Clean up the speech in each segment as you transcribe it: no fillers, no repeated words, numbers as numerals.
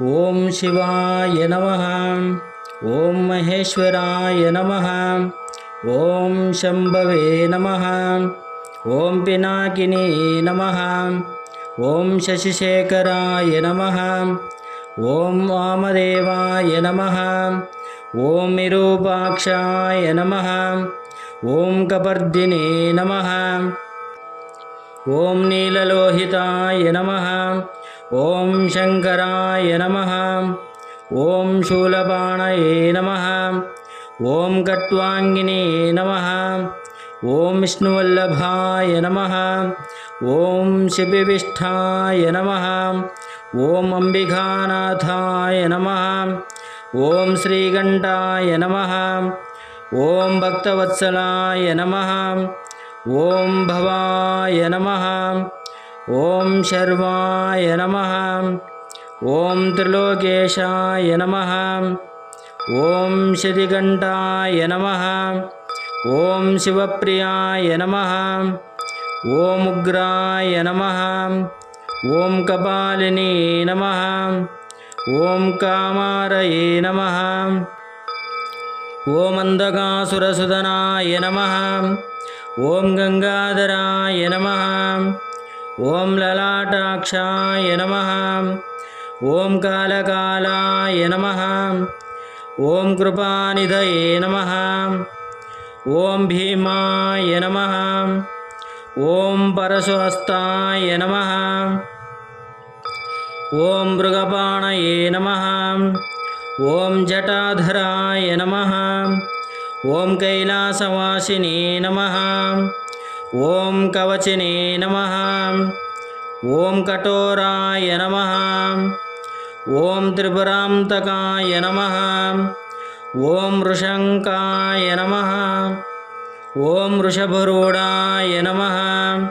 ಓಂ ಶಿವಾಯ ನಮಃ. ಓಂ ಮಹೇಶ್ವರಾಯ ನಮಃ. ಓಂ ಶಂಭವೇ ನಮಃ. ಓಂ ಪಿನಾಕಿನೇ ನಮಃ. ಓಂ ಶಶಿಶೇಖರಾಯ ನಮಃ. ಓಂ ವಾಮದೇವಾಯ ನಮಃ. ಓಂ ವಿರೂಪಾಕ್ಷಾಯ ನಮಃ. ಓಂ ಕಪರ್ದಿನೇ ನಮಃ. ಓಂ ನೀಲಲೋಹಿತಾಯ ನಮಃ. ಓಂ ಶಂಕರಾಯ ನಮಃ. ಓಂ ಶೂಲಪಾಣಯೇ ನಮಃ. ಓಂ ಖಟ್ವಾಂಗಿನೇ ನಮಃ. ಓಂ ವಿಷ್ಣುವಲ್ಲಭಾಯ ನಮಃ. ಓಂ ಶಿಬಿವಿಷ್ಠಾಯ ನಮಃ. ಓಂ ಅಂಬಿಕಾನಾಥಾಯ ನಮಃ. ಓಂ ಶ್ರೀಗಂಠಾಯ ನಮಃ. ಓಂ ಭಕ್ತವತ್ಸಲಾಯ ನಮಃ. ಓಂ ಭವಾಯ ನಮಃ. ಓಂ ಶರ್ವಾಯ ನಮಃ. ಓಂ ತ್ರಿಲೋಕೇಶಾಯ ನಮಃ. ಓಂ ಶಿತಿಕಂಠಾಯ ನಮಃ. ಓಂ ಶಿವಪ್ರಿಯಾಯ ನಮಃ. ಓಂ ಉಗ್ರಾಯ ನಮಃ. ಓಂ ಕಪಾಲಿನೇ ನಮಃ. ಓಂ ಕಾಮಾರಯೇ ನಮಃ. ಓಂ ಅಂಧಕಾಸುರಸುಧನಾಯ ನಮಃ. ಓಂ ಗಂಗಾಧರಾಯ ನಮಃ. ಓಂ ಲಲಾಟಾಕ್ಷಾಯ ನಮಃ. ಓಂ ಕಾಲಕಾಲಾಯ ನಮಃ. ಓಂ ಕೃಪಾನಿಧಯೇ ನಮಃ. ಓಂ ಭೀಮಾಯ ನಮಃ. ಓಂ ಪರಶುಹಸ್ತಾಯ ನಮಃ. ಓಂ ಮೃಗಪಾಣಯೇ ನಮಃ. ಓಂ ಜಟಾಧರಾಯ ನಮಃ. ಓಂ ಕೈಲಾಸವಾಸಿನೇ ನಮಃ. ಓಂ ಕವಚಿನೇ ನಮಃ. ಓಂ ಕಠೋರಾಯ ನಮಃ. ಓಂ ತ್ರಿಪುರಾಂತಕಾಯ ನಮಃ. ಓಂ ವೃಷಂಕಾಯ ನಮಃ. ಓಂ ವೃಷಭರೂಢಾಯ ನಮಃ.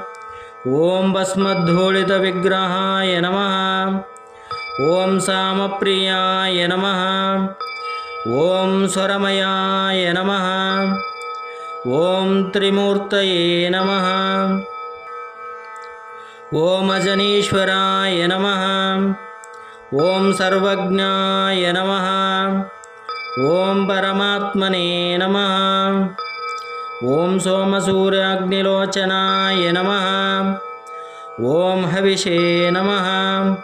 ಓಂ ಭಸ್ಮಧೂಳಿತವಿಗ್ರಹಾಯ ನಮಃ. ಓಂ ಸಾಮಪ್ರಿಯಾಯ ನಮಃ. ಓಂ ಸ್ವರಮಯಾಯ ನಮಃ. ಓಂ ತ್ರಿಮೂರ್ತಯೇ ನಮಃ. ಓಂ ಅಜನೀಶ್ವರಾಯ ನಮಃ. ಓಂ ಸರ್ವಜ್ಞಾಯ ನಮಃ. ಓಂ ಪರಮಾತ್ಮನೇ ನಮಃ. ಓಂ ಸೋಮಸೂರ್ಯಾಗ್ನಿಲೋಚನಾಯ ನಮಃ. ಓಂ ಹವಿಷೇ ನಮಃ.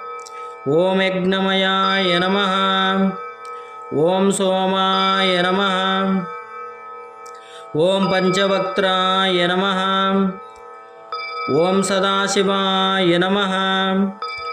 ಓಂ ಯಜ್ಞಮಯಾಯ ನಮಃ. ಓಂ ಸೋಮಾಯ ನಮಃ. ಓಂ ಪಂಚವಕ್ತ್ರಾಯ ನಮಃ. ಓಂ ಸದಾಶಿವಾಯ ನಮಃ.